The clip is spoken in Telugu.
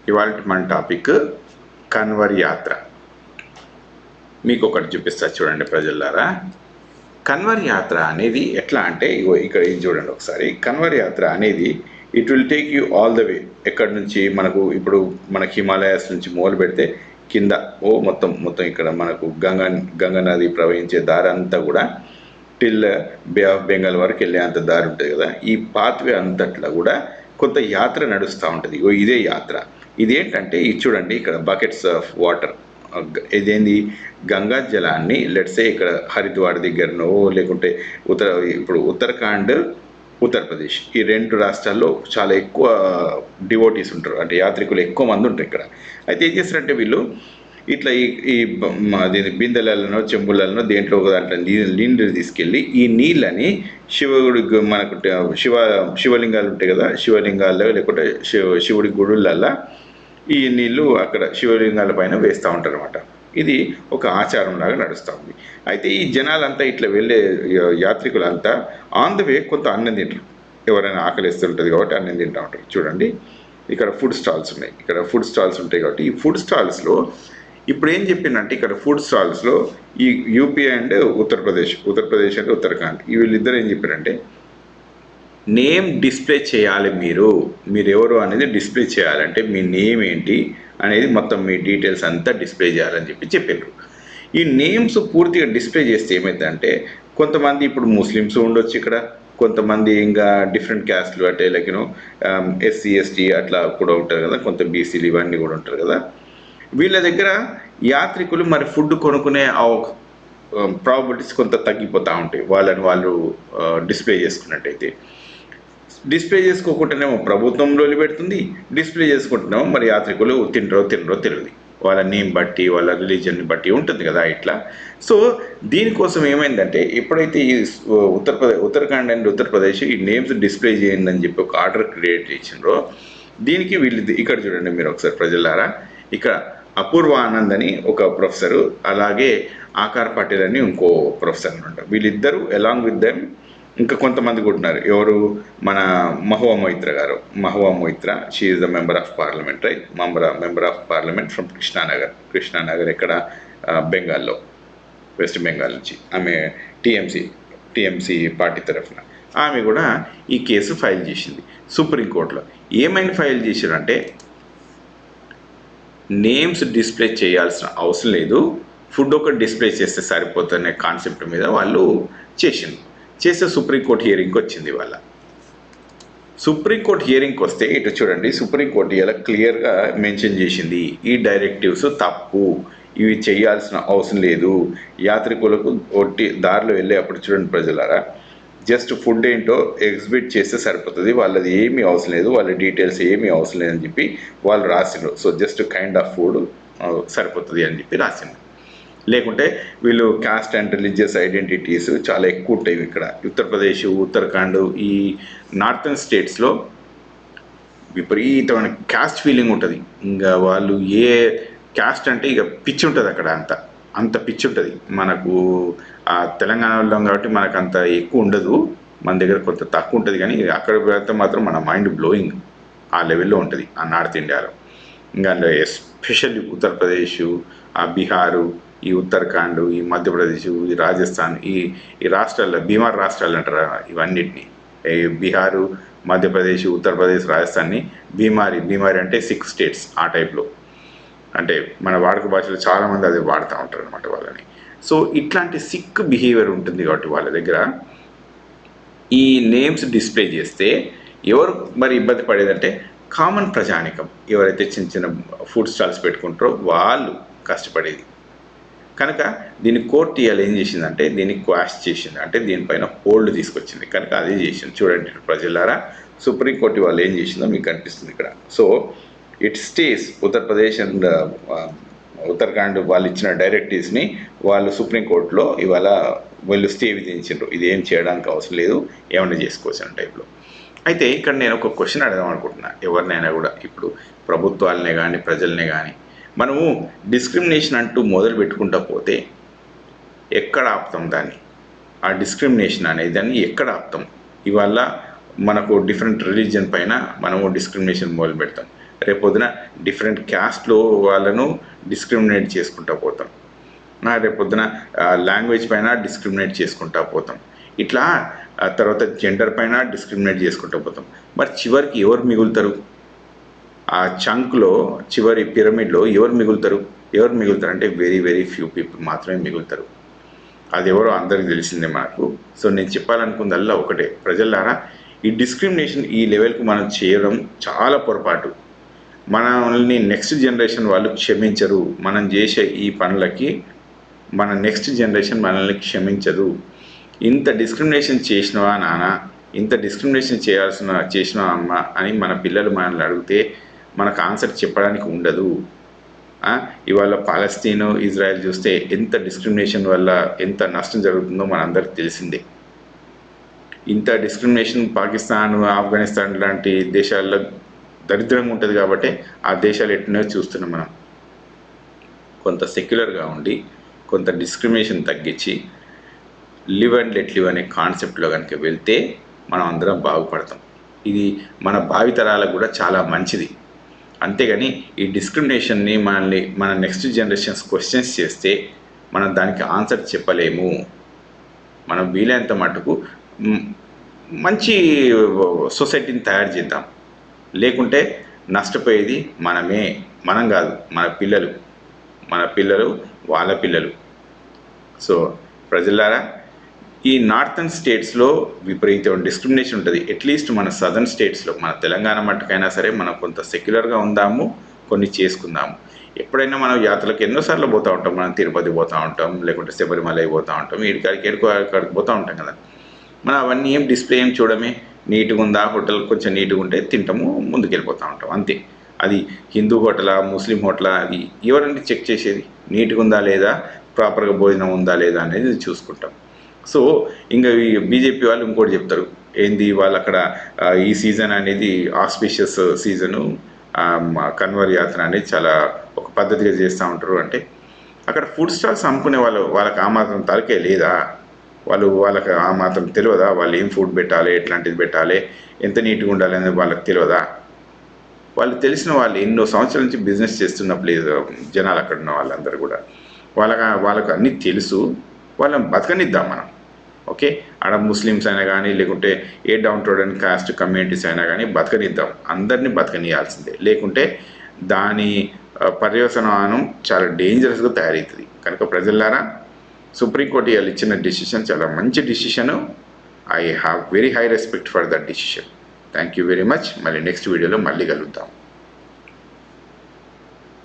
ఇవాళ మన టాపిక్ కన్వర్ యాత్ర. మీకు ఒకటి చూపిస్తా చూడండి ప్రజలారా. కన్వర్ యాత్ర అనేది ఎట్లా అంటే ఇక్కడ ఇది చూడండి ఒకసారి. కన్వర్ యాత్ర అనేది it will take you all the way. ఎక్కడి నుంచి మనకు ఇప్పుడు మనకి హిమాలయాస్ నుంచి మొదలు పెడితే కింద మొత్తం ఇక్కడ మనకు గంగా నది ప్రవహించే దారి అంతా కూడా టిల్ బే ఆఫ్ బెంగాల్ వరకు వెళ్ళే అంత దారి ఉంటుంది కదా. ఈ పాత్వే అంతట్లో కూడా కొంత యాత్ర నడుస్తూ ఉంటుంది. ఇదే యాత్ర. ఇదేంటంటే ఇది చూడండి, ఇక్కడ బకెట్స్ ఆఫ్ వాటర్. ఇదేంది, గంగా జలాన్ని లెట్సే ఇక్కడ హరిద్వార్ దగ్గరనో లేకుంటే ఇప్పుడు ఉత్తరాఖండ్, ఉత్తరప్రదేశ్ ఈ రెండు రాష్ట్రాల్లో చాలా ఎక్కువ డివోటీస్ ఉంటారు, అంటే యాత్రికులు ఎక్కువ మంది ఉంటారు ఇక్కడ. అయితే ఏం చేస్తారంటే వీళ్ళు ఇట్లా ఈ బిందెలలో చెంబులలో దేంట్లో ఒక దాంట్లో నీళ్ళు తీసుకెళ్ళి ఈ నీళ్ళని శివుడి మనకు శివలింగాలు ఉంటాయి కదా, శివలింగాల్లో లేకుంటే శివుడి గుడులల్లో ఈ నీళ్ళు అక్కడ శివలింగాల పైన వేస్తూ ఉంటారు అనమాట. ఇది ఒక ఆచారం లాగా నడుస్తూ ఉంది. అయితే ఈ జనాలంతా ఇట్లా వెళ్ళే యాత్రికులంతా ఆన్ ద వే కొంత అన్నం తింటారు. ఎవరైనా ఆకలిస్తుంటుంది కాబట్టి అన్నం తింటూ ఉంటారు. చూడండి ఇక్కడ ఫుడ్ స్టాల్స్ ఉన్నాయి. ఇక్కడ ఫుడ్ స్టాల్స్ ఉంటాయి కాబట్టి ఈ ఫుడ్ స్టాల్స్లో ఇప్పుడు ఏం చెప్పిందంటే ఇక్కడ ఫుడ్ స్టాల్స్లో ఈ UP and Uttar Pradesh and Uttarakhand వీళ్ళిద్దరు ఏం చెప్పారంటే నేమ్ డిస్ప్లే చేయాలి. మీరు ఎవరు అనేది డిస్ప్లే చేయాలంటే మీ నేమ్ ఏంటి అనేది మొత్తం మీ డీటెయిల్స్ అంతా డిస్ప్లే చేయాలని చెప్పారు. ఈ నేమ్స్ పూర్తిగా డిస్ప్లే చేస్తే ఏమవుతుందంటే కొంతమంది ఇప్పుడు ముస్లిమ్స్ ఉండొచ్చు ఇక్కడ, కొంతమంది ఇంకా డిఫరెంట్ క్యాస్ట్లు అంటే లైక్ ఎస్సీ ఎస్టీ అట్లా కూడా ఉంటారు కదా, కొంత బీసీలు ఇవన్నీ కూడా ఉంటారు కదా. వీళ్ళ దగ్గర యాత్రికులు మరి ఫుడ్ కొనుక్కునే ప్రాబిలిటీస్ కొంత తగ్గిపోతూ ఉంటాయి. వాళ్ళు డిస్ప్లే చేసుకున్నట్టయితే. డిస్ప్లే చేసుకోకుండానేమో ప్రభుత్వంలో పెడుతుంది, డిస్ప్లే చేసుకుంటున్నామో మరి యాత్రికులు తినరో తెలియదు. వాళ్ళ నేమ్ బట్టి వాళ్ళ రిలీజన్ని బట్టి ఉంటుంది కదా ఇట్లా. సో దీనికోసం ఏమైందంటే ఎప్పుడైతే ఈ ఉత్తరాఖండ్ అండ్ ఉత్తరప్రదేశ్ ఈ నేమ్స్ డిస్ప్లే చేయండి అని చెప్పి ఒక ఆర్డర్ క్రియేట్ చేసినారో దీనికి వీళ్ళు ఇక్కడ చూడండి మీరు ఒకసారి ప్రజలారా. ఇక్కడ అపూర్వ ఆనంద్ అని ఒక ప్రొఫెసరు, అలాగే ఆకార్ పటేల్ అని ఇంకో ప్రొఫెసర్ అనమాట. వీళ్ళిద్దరూ అలాంగ్ విత్ దెమ్ ఇంకా కొంతమంది కూడా ఉన్నారు. ఎవరు, మన మహువా మొయిత్రా గారు. Mahua Moitra, she is the member of parliament, right, member of parliament from Krishna Nagar ఇక్కడ బెంగాల్లో, వెస్ట్ బెంగాల్ నుంచి. ఆమె టీఎంసీ పార్టీ తరఫున ఆమె కూడా ఈ కేసు ఫైల్ చేసింది సుప్రీంకోర్టులో. ఏమైనా ఫైల్ చేశారంటే నేమ్స్ డిస్ప్లే చేయాల్సిన అవసరం లేదు, ఫుడ్ ఒకటి డిస్ప్లే చేస్తే సరిపోతుందనే కాన్సెప్ట్ మీద వాళ్ళు చేస్తే సుప్రీంకోర్టు హియరింగ్కి వచ్చింది. వాళ్ళ సుప్రీంకోర్టు హియరింగ్కి వస్తే ఇటు చూడండి, సుప్రీంకోర్టు ఇలా క్లియర్గా మెన్షన్ చేసింది ఈ డైరెక్టివ్స్ తప్పు, ఇవి చేయాల్సిన అవసరం లేదు. యాత్రికులకు దారిలో వెళ్ళే అప్పుడు చూడండి ప్రజలారా, జస్ట్ ఫుడ్ ఏంటో ఎగ్జిబిట్ చేస్తే సరిపోతుంది, వాళ్ళది ఏమీ అవసరం లేదు, వాళ్ళ డీటెయిల్స్ ఏమీ అవసరం లేదని చెప్పి వాళ్ళు రాసిండ్రు. So just kind of food సరిపోతుంది అని చెప్పి రాసిండ్రు. లేకుంటే వీళ్ళు కాస్ట్ అండ్ రిలీజియస్ ఐడెంటిటీస్ చాలా ఎక్కువ ఉంటాయి ఇక్కడ. ఉత్తరప్రదేశ్, ఉత్తరాఖండ్ ఈ నార్థన్ స్టేట్స్లో విపరీతమైన క్యాస్ట్ ఫీలింగ్ ఉంటుంది. ఇంకా వాళ్ళు ఏ క్యాస్ట్ అంటే ఇక పిచ్చి ఉంటుంది అక్కడ, అంత పిచ్చి ఉంటుంది. మనకు తెలంగాణలో కాబట్టి మనకు అంత ఎక్కువ ఉండదు, మన దగ్గర కొంత తక్కువ ఉంటుంది. కానీ అక్కడ వెళ్తే మాత్రం మన మైండ్ బ్లోయింగ్ ఆ లెవెల్లో ఉంటుంది ఆ నార్త్ ఇండియాలో. ఇంకా ఎస్పెషల్లీ ఉత్తరప్రదేశ్, ఆ బీహారు, ఈ ఉత్తరాఖండ్, ఈ మధ్యప్రదేశ్, ఈ రాజస్థాన్ ఈ రాష్ట్రాల్లో బీమార్ రాష్ట్రాలు అంటారు ఇవన్నిటిని. బీహారు, మధ్యప్రదేశ్, ఉత్తరప్రదేశ్, రాజస్థాన్ని బీమారి అంటే 6 స్టేట్స్ ఆ టైప్లో. అంటే మన వాడుక భాషలో చాలామంది అదే వాడుతూ ఉంటారు అనమాట వాళ్ళని. సో ఇట్లాంటి సిక్ బిహేవియర్ ఉంటుంది కాబట్టి వాళ్ళ దగ్గర ఈ నేమ్స్ డిస్ప్లే చేస్తే ఎవరు మరి ఇబ్బంది పడేదంటే కామన్ ప్రజానికం, ఎవరైతే చిన్న ఫుడ్ స్టాల్స్ పెట్టుకుంటారో వాళ్ళు కష్టపడేది. కనుక దీన్ని కోర్టు ఇవాళ ఏం చేసిందంటే దీన్ని క్వాష్ చేసింది, అంటే దీనిపైన హోల్డ్ తీసుకొచ్చింది. కనుక అదే చేసింది. చూడండి ప్రజలారా, సుప్రీంకోర్టు వాళ్ళు ఏం చేసిందో మీకు కనిపిస్తుంది ఇక్కడ. So it stays Uttar Pradesh and Uttarakhand వాళ్ళు ఇచ్చిన డైరెక్టివ్స్ని వాళ్ళు సుప్రీంకోర్టులో ఇవాళ వీళ్ళు స్టే విధించారు. ఇది ఏం చేయడానికి అవసరం లేదు, ఏమైనా చేసుకోవచ్చు అనే టైప్లో. అయితే ఇక్కడ నేను ఒక క్వశ్చన్ అడగదాం అనుకుంటున్నా ఎవరినైనా కూడా. ఇప్పుడు ప్రభుత్వాలనే కానీ ప్రజలనే కానీ మనము డిస్క్రిమినేషన్ అంటూ మొదలు పెట్టుకుంటా పోతే ఎక్కడ ఆపుతాం దాన్ని? ఆ డిస్క్రిమినేషన్ అనే దాన్ని ఎక్కడ ఆపుతాం? ఇవాళ మనకు డిఫరెంట్ రిలీజియన్ పైన మనము డిస్క్రిమినేషన్ మొదలు పెడతాం. రేపొద్దున డిఫరెంట్ క్యాస్ట్లో వాళ్ళను డిస్క్రిమినేట్ చేసుకుంటూ పోతాం. రేపొద్దున లాంగ్వేజ్ పైన డిస్క్రిమినేట్ చేసుకుంటూ పోతాం. ఇట్లా తర్వాత జెండర్ పైన డిస్క్రిమినేట్ చేసుకుంటూ పోతాం. మరి చివరికి ఎవరు మిగులుతారు? ఆ చంక్లో చివరి పిరమిడ్లో ఎవరు మిగులుతారు అంటే వెరీ వెరీ ఫ్యూ పీపుల్ మాత్రమే మిగులుతారు. అది ఎవరో అందరికీ తెలిసిందే మనకు. సో నేను చెప్పాలనుకుందల్లా ఒకటే, ప్రజలారా, ఈ డిస్క్రిమినేషన్ ఈ లెవెల్కు మనం చేయడం చాలా పొరపాటు. మనల్ని నెక్స్ట్ జనరేషన్ వాళ్ళు క్షమించరు. మనం చేసే ఈ పనులకి మన నెక్స్ట్ జనరేషన్ మనల్ని క్షమించదు. ఇంత డిస్క్రిమినేషన్ చేసినవా నాన్న, ఇంత డిస్క్రిమినేషన్ చేసినవా అమ్మ అని మన పిల్లలు మనల్ని అడిగితే మనకు ఆన్సర్ చెప్పడానికి ఉండదు. ఇవాళ పాలస్తీన్, ఇజ్రాయెల్ చూస్తే ఎంత డిస్క్రిమినేషన్ వల్ల ఎంత నష్టం జరుగుతుందో మనందరికీ తెలిసిందే. ఇంత డిస్క్రిమినేషన్ పాకిస్తాన్, ఆఫ్ఘనిస్తాన్ లాంటి దేశాల్లో దరిద్రంగా ఉంటుంది కాబట్టి ఆ దేశాలు ఎట్టినో చూస్తున్నాం మనం. కొంత సెక్యులర్గా ఉండి కొంత డిస్క్రిమినేషన్ తగ్గించి లివ్ అండ్ లెట్ లివ్ అనే కాన్సెప్ట్లో కనుక వెళ్తే మనం అందరం బాగుపడతాం. ఇది మన భావితరాలకు కూడా చాలా మంచిది. అంతేగాని ఈ డిస్క్రిమినేషన్ని మన నెక్స్ట్ జనరేషన్స్ క్వశ్చన్స్ చేస్తే మనం దానికి ఆన్సర్ చెప్పలేము. మనం వీలైనంత మటుకు మంచి సొసైటీని తయారు చేద్దాం. లేకుంటే నష్టపోయేది మనం కాదు, మన పిల్లలు వాళ్ళ పిల్లలు. సో ప్రజలారా, ఈ నార్థన్ స్టేట్స్లో విపరీతమైన డిస్క్రిమినేషన్ ఉంటుంది. అట్లీస్ట్ మన సదర్న్ స్టేట్స్లో, మన తెలంగాణ మట్టుకైనా సరే మనం కొంత సెక్యులర్గా ఉందాము, కొన్ని చేసుకుందాము. ఎప్పుడైనా మనం యాత్రలకు ఎన్నోసార్లు పోతూ ఉంటాం. మనం తిరుపతి పోతూ ఉంటాం, లేకుంటే శబరిమల పోతూ ఉంటాం, అక్కడికి పోతూ ఉంటాం కదా. మనం అవన్నీ ఏం డిస్ప్లే ఏం చూడమే. నీట్గా ఉందా హోటల్, కొంచెం నీట్గా ఉంటే తింటాము, ముందుకు వెళ్ళిపోతూ ఉంటాం, అంతే. అది హిందూ హోటలా, ముస్లిం హోటలా, అది ఎవరంటే చెక్ చేసేది? నీట్గా ఉందా లేదా, ప్రాపర్గా భోజనం ఉందా లేదా అనేది చూసుకుంటాం. సో ఇంకా బీజేపీ వాళ్ళు ఇంకోటి చెప్తారు, ఏంది వాళ్ళు అక్కడ ఈ సీజన్ అనేది ఆస్పిషియస్ సీజను, కన్వర్ యాత్ర అనేది చాలా ఒక పద్ధతిగా చేస్తూ ఉంటారు. అంటే అక్కడ ఫుడ్ స్టాల్స్ అమ్ముకునే వాళ్ళకి ఆ మాత్రం తలకే లేదా? వాళ్ళకి ఆ మాత్రం తెలియదా? వాళ్ళు ఏం ఫుడ్ పెట్టాలి, ఎట్లాంటిది పెట్టాలి, ఎంత నీట్గా ఉండాలి అనేది వాళ్ళకి తెలియదా? వాళ్ళు తెలిసిన వాళ్ళు ఎన్నో సంవత్సరాల నుంచి బిజినెస్ చేస్తున్నప్పుడు జనాలు అక్కడ ఉన్న వాళ్ళందరూ కూడా వాళ్ళకు అన్నీ తెలుసు. వాళ్ళని బతకనిద్దాం మనం. ఓకే, ఆడ ముస్లిమ్స్ అయినా కానీ, లేకుంటే ఏ డౌన్ టోడన్ కాస్ట్ కమ్యూనిటీస్ అయినా కానీ బతకనిద్దాం. అందరినీ బతకనియాల్సిందే. లేకుంటే దాని పర్యవసానం చాలా డేంజరస్గా తయారవుతుంది. కనుక ప్రజలారా, సుప్రీంకోర్టు వాళ్ళు ఇచ్చిన డిసిషన్ చాలా మంచి decision. I have very high respect for that decision. Thank you very much. మళ్ళీ నెక్స్ట్ వీడియోలో మళ్ళీ కలుద్దాం.